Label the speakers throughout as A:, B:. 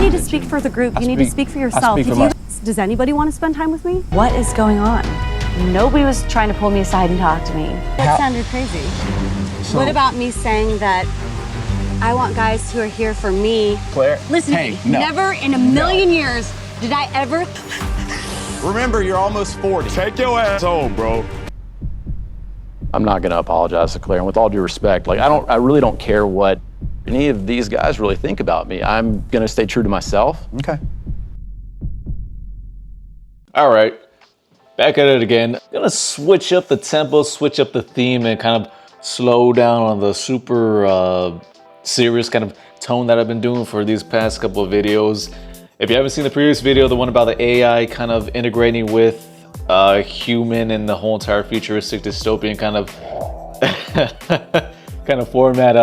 A: need to speak for the group. You need to speak for yourself. Does anybody want to spend time with me?
B: What is going on? Nobody was trying to pull me aside and talk to me.
A: That sounded crazy. So, what about me saying that I want guys who are here for me?
C: Claire,
A: listen to me. No. Never in a million years did I ever...
C: Remember, you're almost 40.
D: Take your ass home, bro.
E: I'm not gonna apologize to Claire, and with all due respect, like I really don't care what any of these guys really think about me. I'm gonna stay true to myself.
C: Okay.
F: All right, back at it again. Gonna switch up the tempo, switch up the theme, and kind of slow down on the super serious kind of tone that I've been doing for these past couple of videos. If you haven't seen the previous video, the one about the AI kind of integrating with human and the whole entire futuristic dystopian kind of kind of format,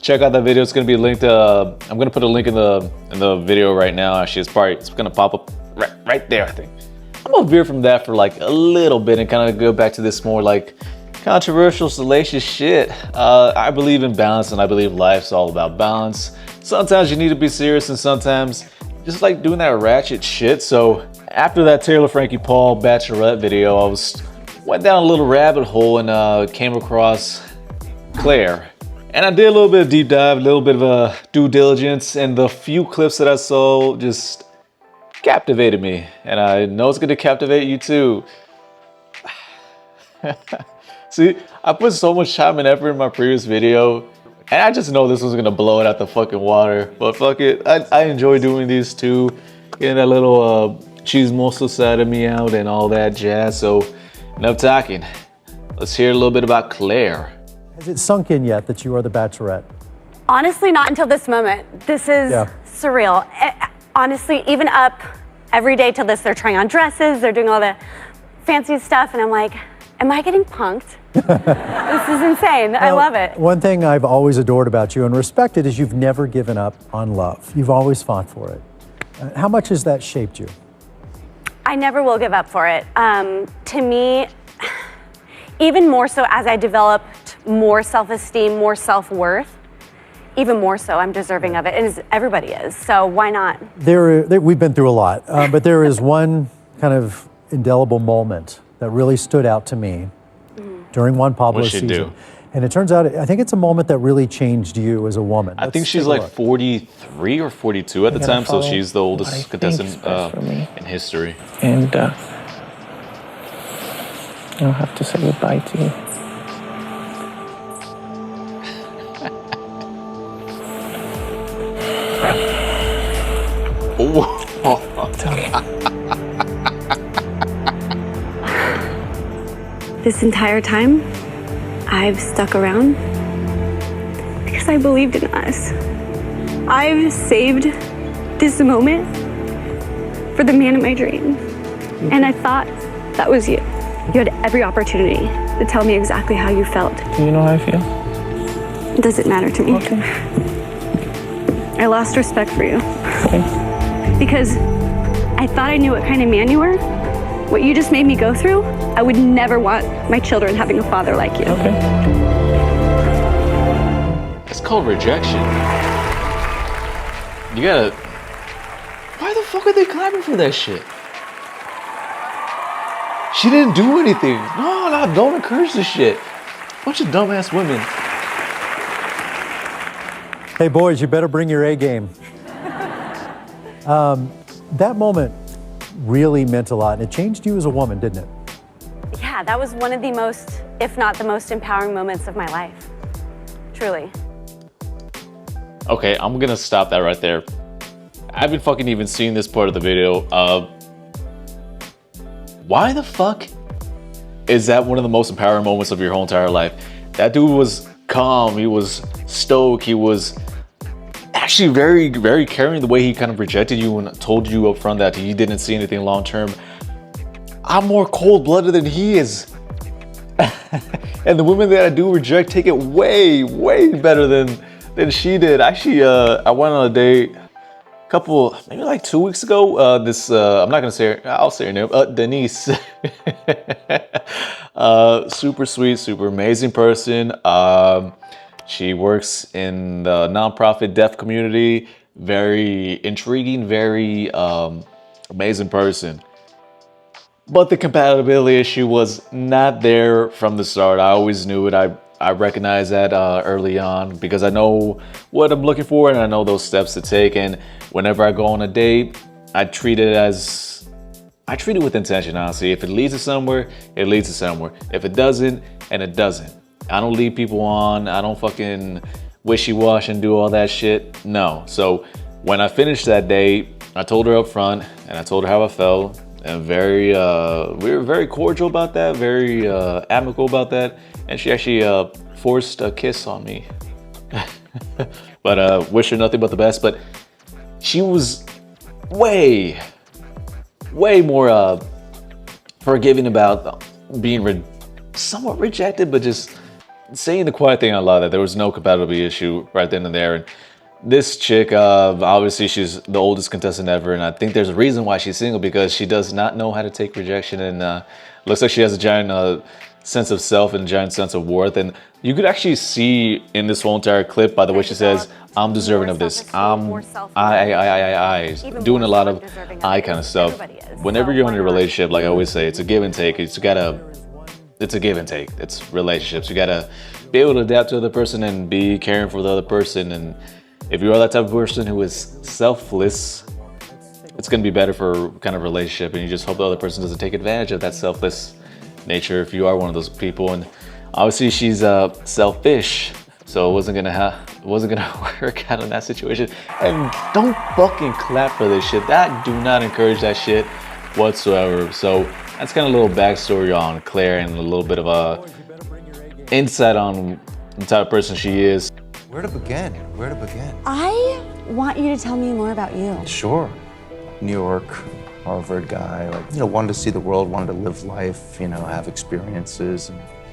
F: check out that video. It's gonna be linked. I'm gonna put a link in the video right now. Actually, it's gonna pop up right there, I think. I'm gonna veer from that for like a little bit and kind of go back to this more like controversial, salacious shit. I believe in balance, and I believe life's all about balance. Sometimes you need to be serious, and sometimes just like doing that ratchet shit. So after that Taylor Frankie Paul Bachelorette video, I went down a little rabbit hole and came across Claire. And I did a little bit of deep dive, a little bit of a due diligence, and the few clips that I saw just captivated me. And I know it's gonna captivate you too. See, I put so much time and effort in my previous video, and I just know this was gonna blow it out the fucking water. But fuck it, I enjoy doing these too, getting that little chismoso side of me out and all that jazz. So enough talking. Let's hear a little bit about Claire.
G: Has it sunk in yet that you are the Bachelorette?
A: Honestly, not until this moment. This is surreal. Honestly, even up every day till this, they're trying on dresses, they're doing all the fancy stuff, and I'm like, am I getting punked? This is insane. Well, I love it.
G: One thing I've always adored about you and respected is you've never given up on love. You've always fought for it. How much has that shaped you?
A: I never will give up for it. To me, even more so as I developed more self-esteem, more self-worth, even more so, I'm deserving of it, and everybody is, so why not?
G: We've been through a lot, but there is one kind of indelible moment that really stood out to me during Juan Pablo's season.
F: Do?
G: And it turns out, I think it's a moment that really changed you as a woman.
F: I think she's like 43 or 42 at the time, so she's the oldest contestant in history.
H: And I'll have to say goodbye to you.
A: This entire time, I've stuck around because I believed in us. I've saved this moment for the man of my dreams. And I thought that was you. You had every opportunity to tell me exactly how you felt.
H: Do you know how I feel?
A: It doesn't matter to me.
H: Okay.
A: I lost respect for you.
H: Okay.
A: Because I thought I knew what kind of man you were. What you just made me go through, I would never want my children having a father like you.
H: Okay.
F: It's called rejection. You gotta... Why the fuck are they clapping for that shit? She didn't do anything. No, don't encourage this shit. Bunch of dumbass women.
G: Hey boys, you better bring your A game. That moment really meant a lot, and it changed you as a woman, didn't it?
A: Yeah, that was one of the most, if not the most empowering moments of my life. Truly.
F: Okay, I'm gonna stop that right there. I haven't fucking even seen this part of the video. Why the fuck is that one of the most empowering moments of your whole entire life? That dude was calm, he was stoic, he was actually very, very caring the way he kind of rejected you and told you up front that he didn't see anything long term. I'm more cold-blooded than he is. And the women that I do reject take it way, way better than she did. Actually, I went on a date maybe like 2 weeks ago. I'm not gonna say her, I'll say her name, Denise. Super sweet, super amazing person. She works in the nonprofit deaf community. very intriguing, very amazing person. But the compatibility issue was not there from the start. I always knew it. I recognized that early on because I know what I'm looking for and I know those steps to take. And whenever I go on a date, I treat it with intention, honestly. If it leads to somewhere, it leads to somewhere. If it doesn't, and it doesn't. I don't lead people on. I don't fucking wishy-wash and do all that shit. No. So when I finished that date, I told her up front and I told her how I felt. And we were very cordial about that, very amicable about that. And she actually forced a kiss on me. But wish her nothing but the best. But she was way more forgiving about being somewhat rejected, but just saying the quiet thing out loud that there was no compatibility issue right then and there. And this chick, obviously she's the oldest contestant ever, and I think there's a reason why she's single, because she does not know how to take rejection, and looks like she has a giant sense of self and a giant sense of worth. And you could actually see in this whole entire clip by the way she says, I'm deserving of this. I, doing a lot of I kind of stuff. Whenever you're in a relationship, like I always say, it's a give and take. It's a give and take. It's relationships. You gotta be able to adapt to the other person and be caring for the other person. And if you are that type of person who is selfless, it's gonna be better for kind of relationship. And you just hope the other person doesn't take advantage of that selfless nature if you are one of those people. And obviously she's selfish, so it wasn't gonna work out in that situation. And don't fucking clap for this shit. Do not encourage that shit whatsoever. So that's kind of a little backstory on Claire and a little bit of a insight on the type of person she is.
D: Where to begin? Where to begin?
B: I want you to tell me more about you.
D: Sure. New York, Harvard guy, wanted to see the world, wanted to live life, have experiences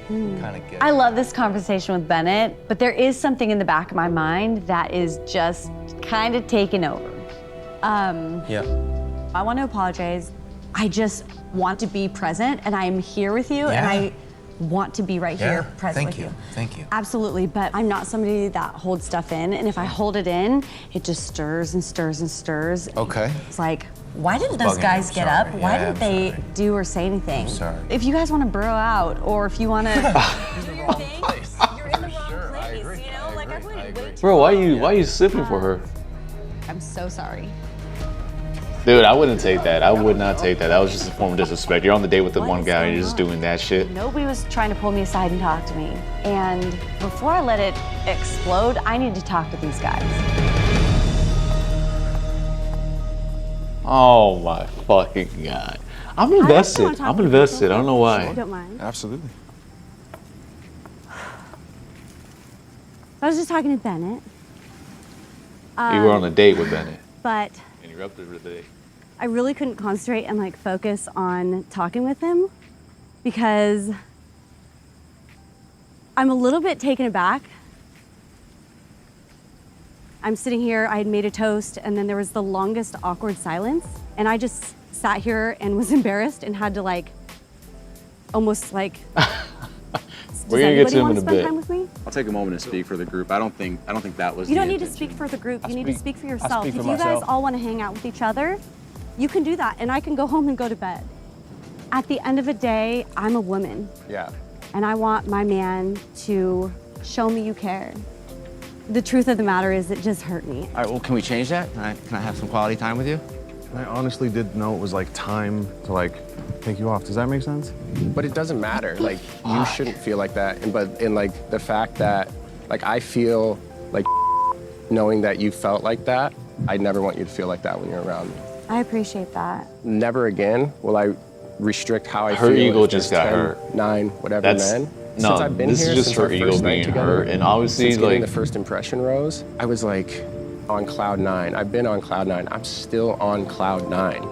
D: and kind of get.
B: I love this conversation with Bennett, but there is something in the back of my mind that is just kind of taking over.
D: Yeah.
B: I want to apologize. I just want to be present, and I'm here with you, and I want to be right here present with you.
D: Thank you.
B: Absolutely, but I'm not somebody that holds stuff in, and if I hold it in, it just stirs and stirs and stirs.
D: Okay.
B: It's like, why didn't those guys get up? Why didn't they do or say anything?
D: I'm sorry.
B: If you guys want to burrow out, or if you want to do your thing, you're in the wrong place, Like I've waited way too
F: Bro,
B: long.
F: why are you sipping for her?
B: I'm so sorry.
F: Dude, I wouldn't take that. I would not take that. That was just a form of disrespect. You're on the date with the one guy and you're just doing that shit.
B: Nobody was trying to pull me aside and talk to me. And before I let it explode, I need to talk to these guys.
F: Oh my fucking God. I'm invested. I'm invested. I don't know why.
A: I don't mind.
C: Absolutely.
A: I was just talking to Bennett.
F: You were on a date with Bennett.
A: But
F: Interrupted the date.
A: I really couldn't concentrate and focus on talking with him because I'm a little bit taken aback. I'm sitting here, I had made a toast, and then there was the longest awkward silence, and I just sat here and was embarrassed and had to almost
F: We're gonna get to him in a bit.
A: Time with me?
C: I'll take a moment to speak for the group. I don't think that was.
A: You don't
C: the
A: need to
C: intention.
A: speak for the group. You need to speak for yourself.
C: speak for
A: If you guys
C: myself.
A: all want to hang out with each other, you can do that, and I can go home and go to bed. At the end of the day, I'm a woman,
C: Yeah.
A: and I want my man to show me you care. The truth of the matter is, it just hurt me.
C: All right. Well, can we change that? Can I have some quality time with you?
I: I honestly didn't know it was time to take you off. Does that make sense?
J: But it doesn't matter. You shouldn't feel like that. But the fact that I feel knowing that you felt like that, I never want you to feel like that when you're around me.
A: I appreciate that.
J: Never again will I restrict how I
F: Her
J: feel.
F: ego
J: if
F: just
J: there's
F: got
J: 10,
F: hurt.
J: 9, whatever
F: That's
J: men.
F: no.
J: Since I've been
F: This
J: here,
F: is just
J: since
F: her
J: our
F: ego
J: first night
F: being
J: together,
F: hurt, and obviously
J: since getting the first impression rose, I was on cloud 9. I've been on cloud 9. I'm still on cloud 9.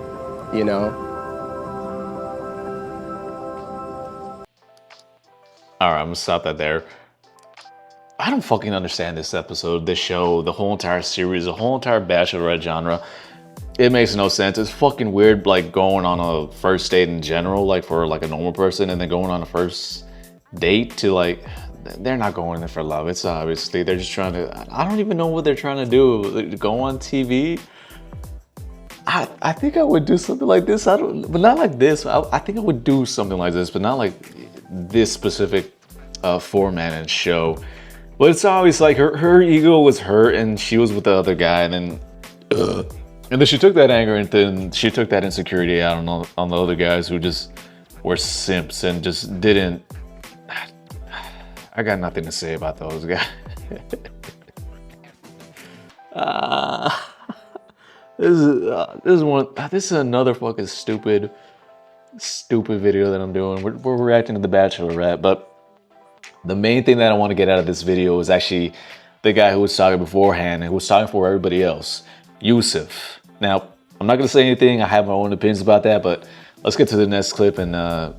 F: All right, I'm gonna stop that there. I don't fucking understand this episode, this show, the whole entire series, the whole entire Bachelorette genre. It makes no sense. It's fucking weird, going on a first date in general, for a normal person, and then going on a first date to they're not going in there for love. It's obviously, they're just trying to, I don't even know what they're trying to do. Go on TV? I think I would do something like this. But not like this. I think I would do something like this, but not like this specific format and show. But it's always like her ego was hurt and she was with the other guy, and then she took that anger and then she took that insecurity out on the other guys who just were simps and just didn't. I got nothing to say about those guys. This is another fucking stupid video that I'm doing. We're reacting to The Bachelorette, but the main thing that I want to get out of this video is actually the guy who was talking beforehand and who was talking for everybody else, Yosef. Now, I'm not gonna say anything. I have my own opinions about that, but let's get to the next clip and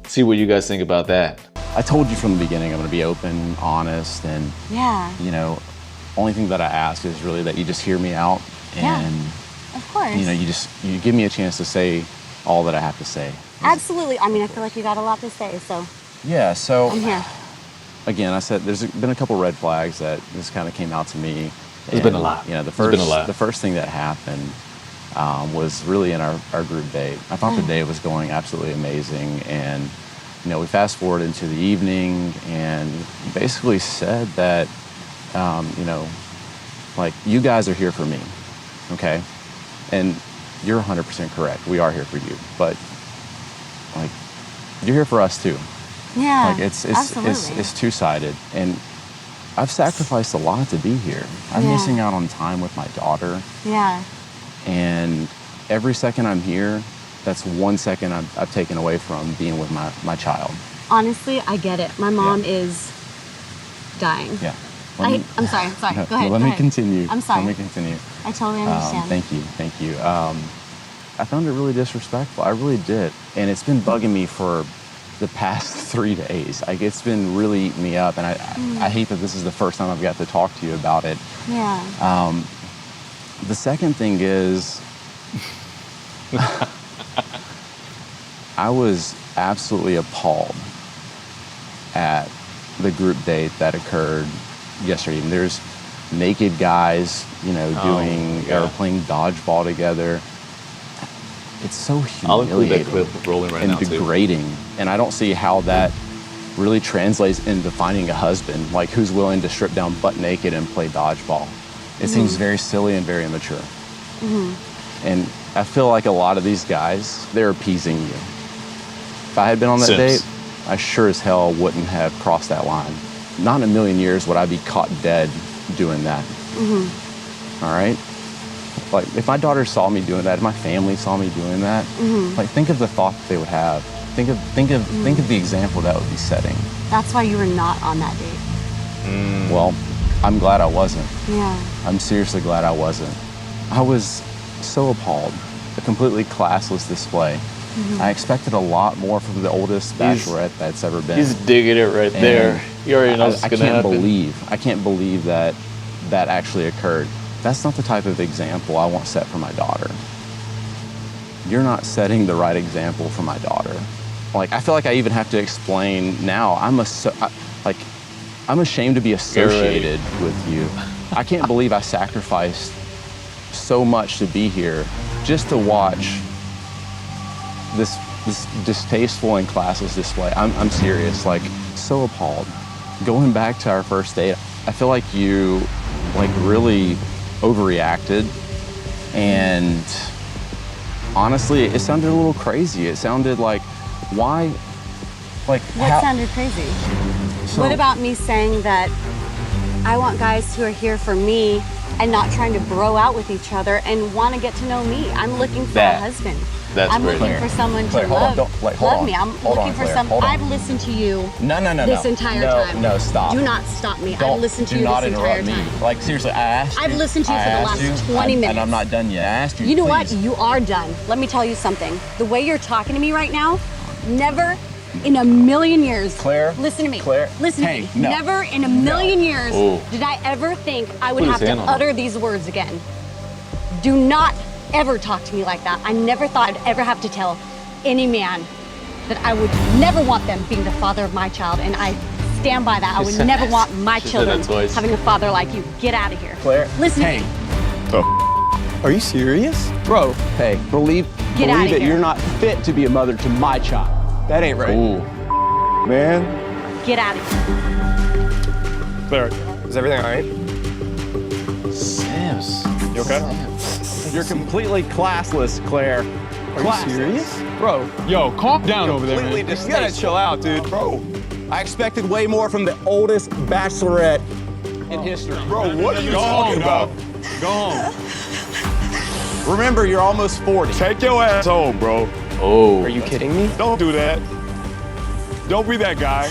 F: see what you guys think about that.
K: I told you from the beginning I'm gonna be open, honest, and you know, only thing that I ask is really that you just hear me out and
B: of course.
K: you know, you give me a chance to say all that I have to say.
B: Absolutely. I mean, I feel like you got a lot to say, so
K: Yeah, so
B: I'm here.
K: Again, I said there's been a couple red flags that just kind of came out to me.
F: There's been a lot.
K: You know, the first thing that happened was really in our group date. I thought the day was going absolutely amazing, and you know, we fast forward into the evening, and he basically said that, you know, like, you guys are here for me, okay? And you're 100% correct. We are here for you, but like, you're here for us too.
B: Yeah,
K: like
B: absolutely.
K: It's two-sided, and I've sacrificed a lot to be here. I'm missing out on time with my daughter.
B: Yeah.
K: And every second I'm here, that's 1 second I've taken away from being with my child.
B: Honestly, I get it. My mom is dying.
K: Yeah.
B: I'm sorry.
K: No,
B: Go ahead.
K: Let me continue.
B: I'm sorry.
K: Let me continue.
B: I totally understand.
K: Thank you. I found it really disrespectful. I really did. And it's been bugging me for the past 3 days. Like, it's been really eating me up, and I hate that this is the first time I've got to talk to you about it.
B: Yeah.
K: The second thing is, I was absolutely appalled at the group date that occurred yesterday. And there's naked guys, you know, playing dodgeball together. It's so humiliating.
F: I'll include that clip rolling right now,
K: and degrading. And I don't see how that really translates into finding a husband, like, who's willing to strip down butt naked and play dodgeball. It seems very silly and very immature. And I feel like a lot of these guys, they're appeasing you. If I had been on that date, I sure as hell wouldn't have crossed that line. Not in a million years would I be caught dead doing that. All right? Like, if my daughter saw me doing that, if my family saw me doing that, like, think of the thought that they would have. Think of the example that would be setting.
B: That's why you were not on that date.
K: Well, I'm glad I wasn't.
B: Yeah.
K: I'm seriously glad I wasn't. I was so appalled. A completely classless display. I expected a lot more from the oldest bachelorette that's ever been.
F: He's digging it right there. He already knows it's gonna happen.
K: I can't believe that that actually occurred. That's not the type of example I want set for my daughter. You're not setting the right example for my daughter. Like, I feel like I even have to explain now. I'm ashamed to be associated with you. I can't believe I sacrificed so much to be here just to watch this distasteful and classless display. I'm serious, like, so appalled. Going back to our first date, I feel like you, like, really overreacted, and honestly, it sounded a little crazy. It sounded like, why, like,
B: What sounded crazy? What about me saying that I want guys who are here for me and not trying to bro out with each other and want to get to know me? I'm looking for a husband. I'm looking for someone to love me. I'm looking for someone. I've listened to you this entire time.
K: No, stop.
B: Do not stop me. I've listened to you this entire time.
K: Like, seriously, I asked you.
B: I've listened to you for the last 20 minutes.
K: And I'm not done yet. I asked you.
B: You know what? You are done. Let me tell you something. The way you're talking to me right now, never in a million years.
K: Claire.
B: Listen to me.
K: Claire.
B: Listen to me.
K: No.
B: Never in a million years did I ever think I would have to utter these words again. Do not ever talk to me like that. I never thought I'd ever have to tell any man that I would never want them being the father of my child, and I stand by that. I would never want my children having a father like you. Get out of here.
K: Claire.
B: Listen
K: Hey.
B: to me.
K: Are you serious? Bro, hey, believe
B: Get outta
K: that
B: here.
K: you're not fit to be a mother to my child. That ain't right.
E: Ooh.
K: Man.
B: Get out of here.
J: Claire, is everything all right?
E: Sims.
J: You okay?
K: You're completely classless, Claire. Are you serious? Bro,
L: Yo, calm down over there,
K: completely
L: man.
K: you gotta chill out, dude. Bro, I expected way more from the oldest Bachelorette in history.
L: Bro, what are you talking about? Go home.
K: Remember, you're almost 40.
L: Take your ass home, bro.
E: Oh.
J: Are you kidding me?
L: Don't do that. Don't be that guy.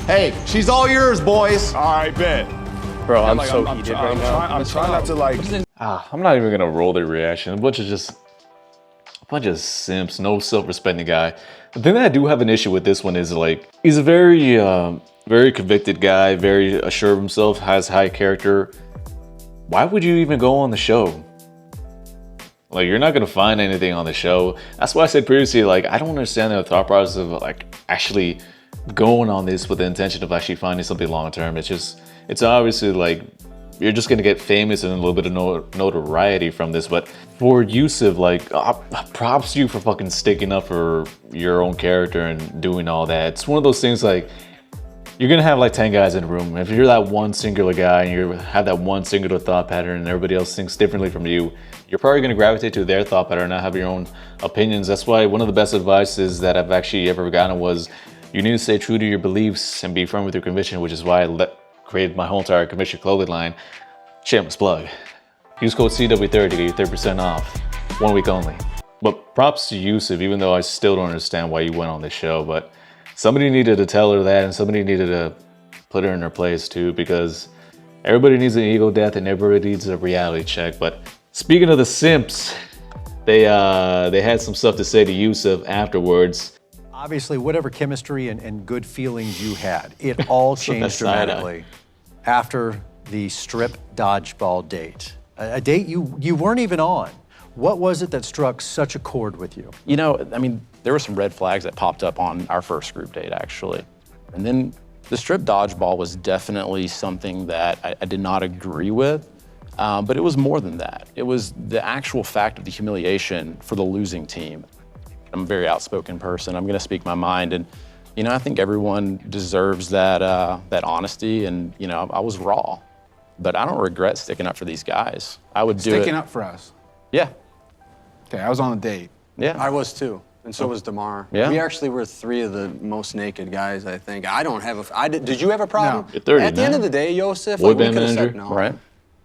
K: Hey, she's all yours, boys.
L: All right, bet.
J: Bro, I'm
L: Like,
J: so heated right now.
L: I'm trying not to like.
F: I'm not even gonna roll the reaction. A bunch of simps, no self-respecting guy. The thing that I do have an issue with this one is like, he's a very convicted guy, very assured of himself, has high character. Why would you even go on the show? Like, you're not gonna find anything on the show. That's why I said previously, like, I don't understand the thought process of like actually going on this with the intention of actually finding something long term. It's obviously like, you're just gonna get famous and a little bit of notoriety from this. But for Yosef, like, props to you for fucking sticking up for your own character and doing all that. It's one of those things like, you're gonna have like 10 guys in a room. If you're that one singular guy and you have that one singular thought pattern and everybody else thinks differently from you, you're probably gonna gravitate to their thought pattern and not have your own opinions. That's why one of the best advices that I've actually ever gotten was, you need to stay true to your beliefs and be firm with your conviction, which is why I created my whole entire conviction clothing line. Shameless plug. Use code CW30 to get you 30% off. 1 week only. But props to Yosef, even though I still don't understand why you went on this show, but somebody needed to tell her that and somebody needed to put her in her place too, because everybody needs an ego death and everybody needs a reality check. But speaking of the simps, they had some stuff to say to Yosef afterwards.
G: Obviously, whatever chemistry and good feelings you had, it all changed dramatically after the strip dodgeball date. A date you weren't even on. What was it that struck such a chord with you?
E: You know, I mean, there were some red flags that popped up on our first group date, actually. And then the strip dodgeball was definitely something that I did not agree with, but it was more than that. It was the actual fact of the humiliation for the losing team. I'm a very outspoken person. I'm gonna speak my mind, and you know, I think everyone deserves that that honesty. And you know, I was raw, but I don't regret sticking up for these guys. I would do
M: Sticking up for us.
E: Yeah.
M: Okay, I was on a date.
E: Yeah.
N: I was too, and so was DeMar.
E: Yeah.
N: We actually were 3 of the most naked guys, I think. I don't have did you have a problem?
E: No. You're 30,
N: At the end
E: man.
N: of the day, Yosef,
E: Boy
N: like, we
E: band
N: could have
E: manager,
N: said no.
E: right?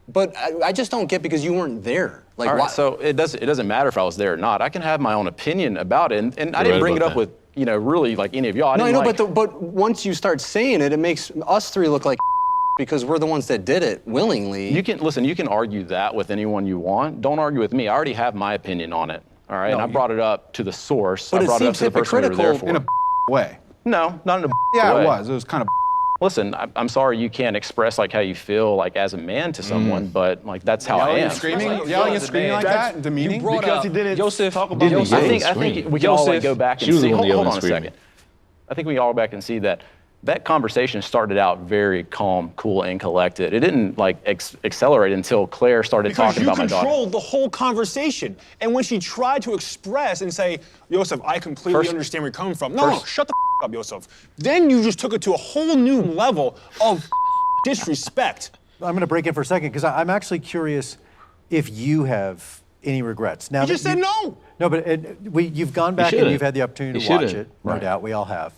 N: But I just don't get, because you weren't there. Like,
E: All right,
N: why?
E: so it doesn't matter if I was there or not. I can have my own opinion about it, and I
N: You're
E: didn't
N: right
E: bring it
N: about
E: up
N: that.
E: with, you know, really like any of y'all.
N: No, I
E: didn't
N: know,
E: like,
N: but once you start saying it, it makes us 3 look like because we're the ones that did it willingly.
E: You can argue that with anyone you want. Don't argue with me. I already have my opinion on it. All right,
M: No,
E: and I
M: you-
E: brought it up to the source.
M: But
E: I
M: it
E: brought it up
M: seems
E: to the person we were there for.
M: in a way.
E: No, not in a
M: Yeah,
E: way.
M: it was. It was kind of.
E: Listen, I'm sorry you can't express like how you feel like as a man to someone, but like that's how I
M: Yelling
E: am.
M: and screaming, yelling and screaming like that, demeaning.
N: Because he
M: didn't
N: Yosef,
M: talk about.
E: I think we can all like go back and
F: She was the
E: see.
F: one
E: Hold
F: yelling
E: on a
F: and screaming.
E: second. I think we all go back and see that conversation started out very calm, cool, and collected. It didn't like accelerate until Claire started talking about my daughter.
O: Because you controlled the whole conversation. And when she tried to express and say, Yosef, I completely understand where you're coming from. No, shut the up, Yosef. Then you just took it to a whole new level of disrespect.
G: I'm going to break in for a second because I'm actually curious if you have any regrets. Now
O: You just said no.
G: No, but you've gone back and
F: shouldn't.
G: you've had the opportunity
F: You
G: to watch
F: shouldn't.
G: it. No
F: Right.
G: doubt, we all have.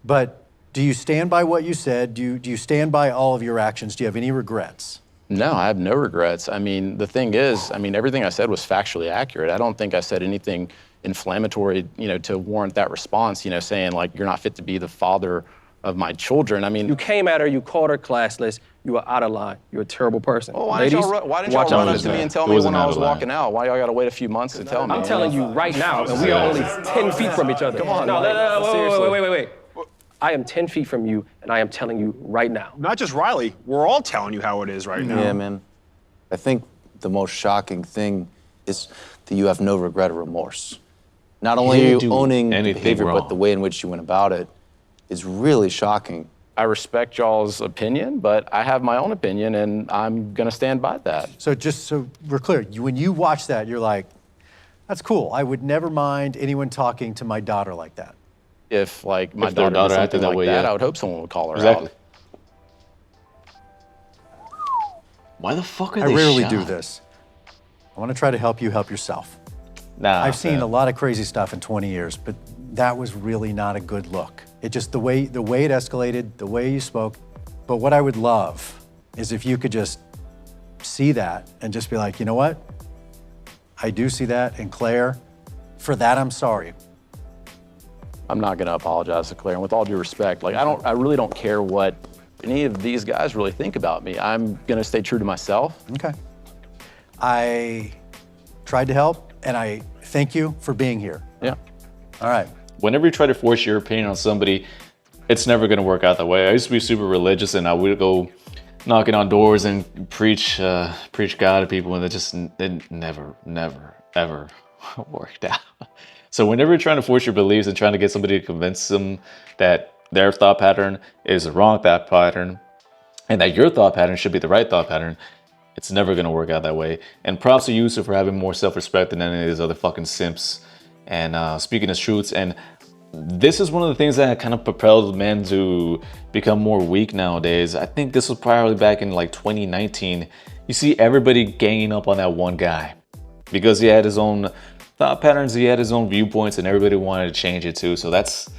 G: But do you stand by what you said? Do you stand by all of your actions? Do you have any regrets?
E: No, I have no regrets. I mean, the thing is, I mean, everything I said was factually accurate. I don't think I said anything inflammatory, you know, to warrant that response, you know, saying like, you're not fit to be the father of my children. I mean,
P: You came at her, you called her classless, you were out of line. You're a terrible person.
E: well, why didn't y'all run up to me and tell me when I was walking out? Why y'all gotta wait a few months to tell me?
P: I'm telling you right now, and we are only 10 feet from each other.
E: Come on,
P: No,
E: like, seriously.
P: wait. I am 10 feet from you, and I am telling you right now.
O: Not just Riley, we're all telling you how it is right now.
D: Yeah, man. I think the most shocking thing is that you have no regret or remorse. Not only are you owning the behavior, but the way in which you went about it is really shocking
E: I respect y'all's opinion, but I have my own opinion, and I'm gonna stand by that.
G: So just so we're clear, when you watch that, you're like, that's cool. I would never mind anyone talking to my daughter like that.
E: If like my
F: If their
E: daughter did
F: daughter acted
E: something
F: that
E: like
F: way,
E: that,
F: yeah.
E: I would hope someone would call her
F: Exactly.
E: out.
F: Why the fuck are
G: I
F: they
G: rarely
F: shot?
G: do this. I want to try to help you help yourself.
F: Nah,
G: I've seen
F: man.
G: a lot of crazy stuff in 20 years, but that was really not a good look. It just, the way it escalated, the way you spoke. But what I would love is if you could just see that and just be like, you know what? I do see that, and Claire, for that, I'm sorry.
E: I'm not gonna apologize to Claire, and with all due respect, like I really don't care what any of these guys really think about me. I'm gonna stay true to myself.
G: Okay. I tried to help, and I thank you for being here.
E: Yeah.
G: All right.
F: Whenever you try to force your opinion on somebody, it's never gonna work out that way. I used to be super religious, and I would go knocking on doors and preach God to people, and it never, ever worked out. So whenever you're trying to force your beliefs and trying to get somebody to convince them that their thought pattern is the wrong thought pattern, and that your thought pattern should be the right thought pattern, it's never gonna work out that way. And props to Yosef for having more self-respect than any of these other fucking simps and speaking his truths. And this is one of the things that kind of propelled men to become more weak nowadays. I think this was probably back in like 2019. You see everybody ganging up on that one guy because he had his own thought patterns, he had his own viewpoints, and everybody wanted to change it too. So that's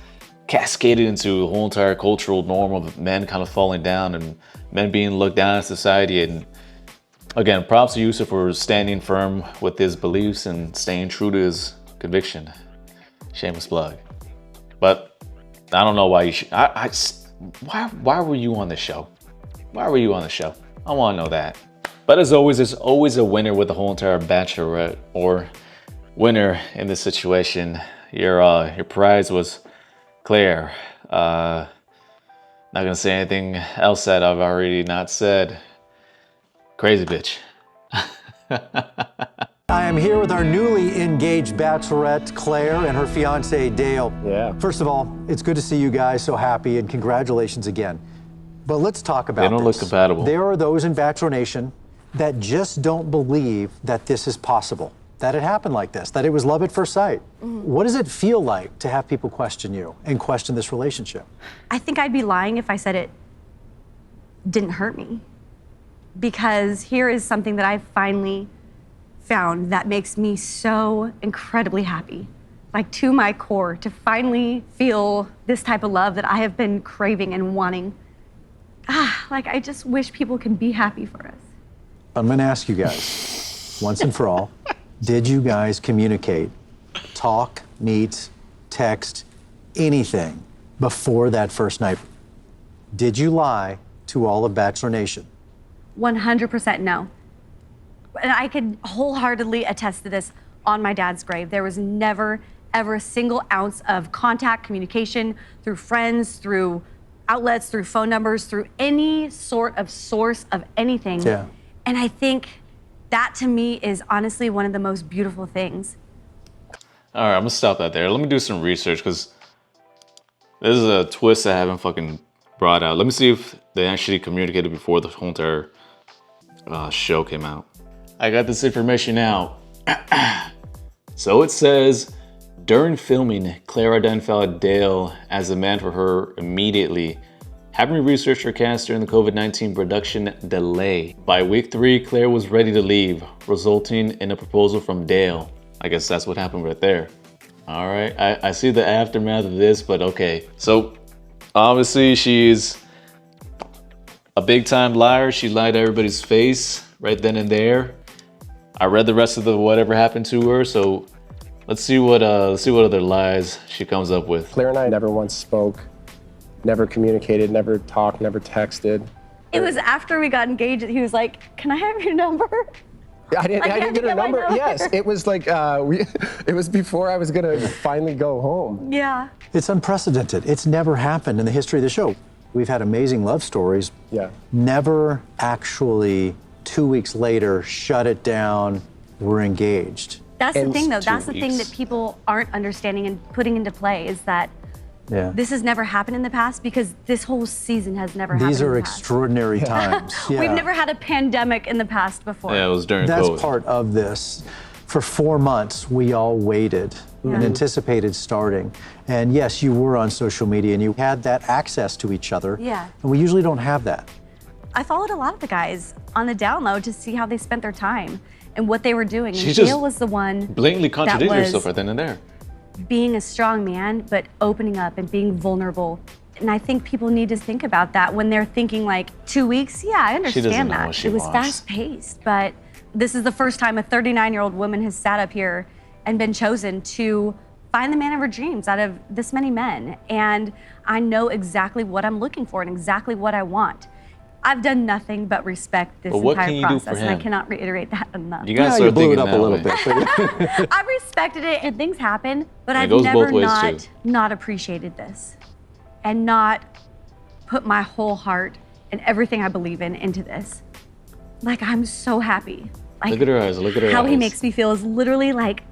F: cascaded into a whole entire cultural norm of men kind of falling down and men being looked down in society. And again, props to Yosef for standing firm with his beliefs and staying true to his conviction. Shameless plug. But I don't know why you should. Why were you on the show? Why were you on the show? I want to know that. But as always, there's always a winner with the whole entire Bachelorette, or winner in this situation. Your prize was Claire. Not gonna say anything else that I've already not said. Crazy bitch.
G: I am here with our newly engaged Bachelorette, Claire, and her fiance, Dale.
J: Yeah.
G: First of all, it's good to see you guys so happy, and congratulations again. But let's talk about
F: They don't look compatible.
G: There are those in Bachelor Nation that just don't believe that this is possible, that it happened like this, that it was love at first sight. What does it feel like to have people question you and question this relationship?
A: I think I'd be lying if I said it didn't hurt me. Because here is something that I finally found that makes me so incredibly happy. Like to my core, to finally feel this type of love that I have been craving and wanting. Like I just wish people could be happy for us.
G: I'm gonna ask you guys, once and for all, did you guys communicate, talk, meet, text, anything before that first night? Did you lie to all of Bachelor Nation?
A: 100% no. And I could wholeheartedly attest to this on my dad's grave. There was never, ever a single ounce of contact, communication through friends, through outlets, through phone numbers, through any sort of source of anything.
G: Yeah.
A: And I think that to me is honestly one of the most beautiful things.
F: All right, I'm gonna stop that there. Let me do some research because this is a twist I haven't fucking brought out. Let me see if they actually communicated before the whole entire show came out. I got this information now. So it says, during filming, Claire identified Dale as the man for her immediately, having researched her cast during the COVID-19 production delay. By week 3, Claire was ready to leave, resulting in a proposal from Dale. I guess that's what happened right there. All right, I see the aftermath of this, but okay. So obviously she's a big time liar. She lied to everybody's face right then and there. I read the rest of the whatever happened to her, so let's see what other lies she comes up with.
J: Claire and I never once spoke, never communicated, never talked, never texted.
A: It was after we got engaged that he was like, can I have your number?
J: I didn't get her number. Yes, it was like it was before I was gonna finally go home.
A: Yeah.
G: It's unprecedented. It's never happened in the history of the show. We've had amazing love stories.
J: Yeah.
G: Never actually 2 weeks later shut it down. We're engaged.
A: That's the thing though, that's the
F: 2
A: thing
F: weeks.
A: that people aren't understanding and putting into play is that
G: Yeah.
B: This has never happened in the past because this whole season has never happened.
G: These are
B: in the past.
G: extraordinary times. Yeah.
B: We've never had a pandemic in the past before.
F: Yeah, it was during
G: That's
F: COVID.
G: part of this. For 4 months, we all waited and anticipated starting. And yes, you were on social media and you had that access to each other.
B: Yeah.
G: And we usually don't have that.
B: I followed a lot of the guys on the down low to see how they spent their time and what they were doing.
F: She
B: And
F: just
B: Gail was the one
F: blatantly contradicted
B: that was
F: herself right then and there.
B: being a strong man, but opening up and being vulnerable. And I think people need to think about that when they're thinking like 2 weeks. Yeah, I
F: She doesn't
B: understand
F: know
B: that.
F: what she
B: It was
F: wants.
B: fast paced, but this is the first time a 39-year-old woman has sat up here and been chosen to find the man of her dreams out of this many men. And I know exactly what I'm looking for and exactly what I want. I've done nothing but respect this
F: But what
B: entire
F: can you do for
B: process, and I
F: him?
B: cannot reiterate that enough.
F: You guys start thinking that way.
B: I respected it and things happen, but
F: It
B: I've
F: goes
B: never
F: both ways,
B: not appreciated this and not put my whole heart and everything I believe in into this. Like, I'm so happy. Like,
F: Look at her eyes, look at her
B: how
F: eyes.
B: he makes me feel is literally like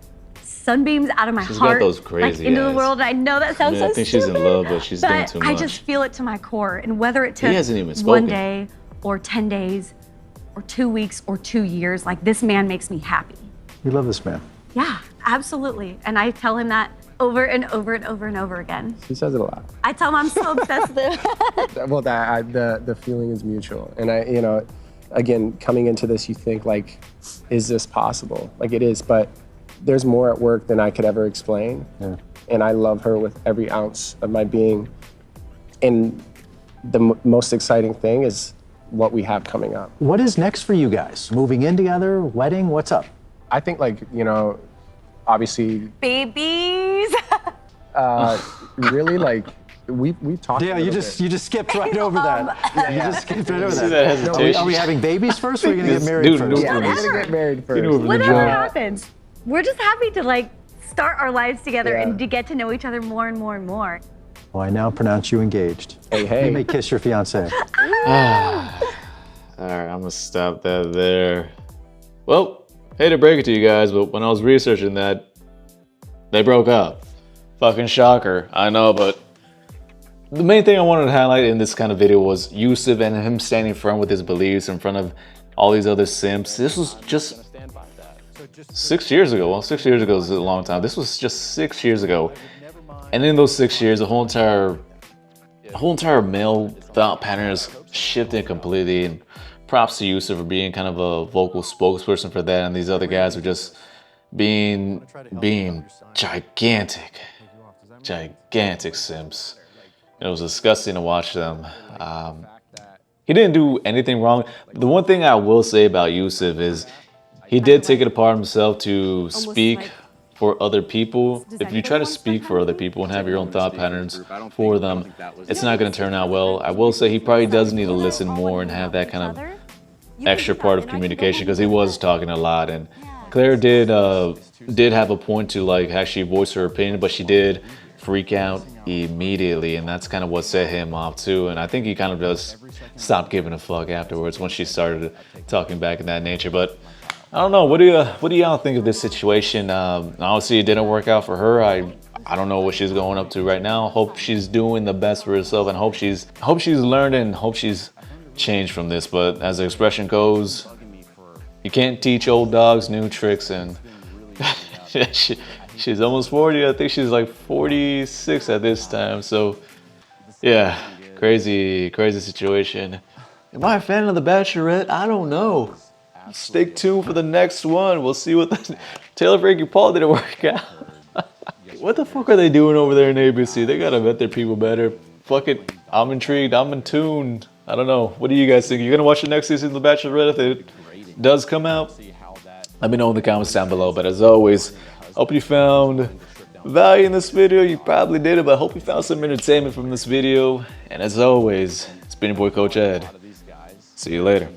B: sunbeams out of my
F: She's got
B: heart,
F: those crazy
B: like into
F: eyes.
B: the world. And I know that sounds
F: Yeah,
B: so
F: I think she's in
B: stupid,
F: love, but she's doing too
B: I
F: much.
B: just feel it to my core. And whether it
F: He
B: took
F: hasn't even
B: one
F: spoken.
B: day or 10 days or 2 weeks or 2 years, like this man makes me happy.
G: You love this man.
B: Yeah, absolutely. And I tell him that over and over and over and over again.
J: She says it a lot.
B: I tell him I'm so obsessed with him.
J: Well, the feeling is mutual, and again, coming into this, you think like, is this possible? Like it is, but there's more at work than I could ever explain.
G: Yeah.
J: And I love her with every ounce of my being. And the most exciting thing is what we have coming up.
G: What is next for you guys? Moving in together, wedding, what's up?
J: I think obviously,
B: Babies.
J: really like we talked.
G: Yeah, you just skipped right over that. You just skipped right over
F: See
G: that.
F: that hesitation?
G: Are we having babies first, or are we gonna get married
F: Dude,
G: first?
J: Yeah, we're gonna get married first.
B: Whatever happens, we're just happy to like start our lives together
J: Yeah.
B: and to get to know each other more and more and more.
G: Well, I now pronounce you engaged.
J: Hey.
G: You may kiss your fiance.
F: All right, I'm gonna stop that there. Well, hate to break it to you guys, but when I was researching that, they broke up. Fucking shocker, I know, but the main thing I wanted to highlight in this kind of video was Yosef and him standing firm with his beliefs in front of all these other simps. This was just 6 years ago. Well, 6 years ago is a long time. This was just 6 years ago. And in those 6 years, the whole entire male thought pattern has shifted completely. And props to Yosef for being kind of a vocal spokesperson for that. And these other guys are just being gigantic simps. It was disgusting to watch them. He didn't do anything wrong. The one thing I will say about Yosef is he did take it upon himself to speak for other people. If you try to speak for other people and have your own thought patterns for them, it's not going to turn out well. I will say he probably does need to listen more and have that kind of extra part of communication, because he was talking a lot. And Claire did have a point to like actually voice her opinion, but she did freak out immediately, and that's kind of what set him off too. And I think he kind of just stopped giving a fuck afterwards when she started talking back in that nature. But I don't know. What do y'all think of this situation? Obviously, it didn't work out for her. I don't know what she's going up to right now. Hope she's doing the best for herself, and hope she's learned and hope she's changed from this. But as the expression goes, you can't teach old dogs new tricks. And she's almost 40. I think she's like 46 at this time. So yeah, crazy situation. Am I a fan of The Bachelorette? I don't know. Stay tuned for the next one. We'll see what Taylor Frankie Paul didn't work out. What the fuck are they doing over there in ABC? They gotta vet their people better. Fuck it. I'm intrigued. I'm in tune. I don't know. What do you guys think? You're gonna watch the next season of The Bachelorette if it does come out? Let me know in the comments down below. But as always, hope you found value in this video. You probably did it, but I hope you found some entertainment from this video. And as always, it's been your boy Coach Ed. See you later.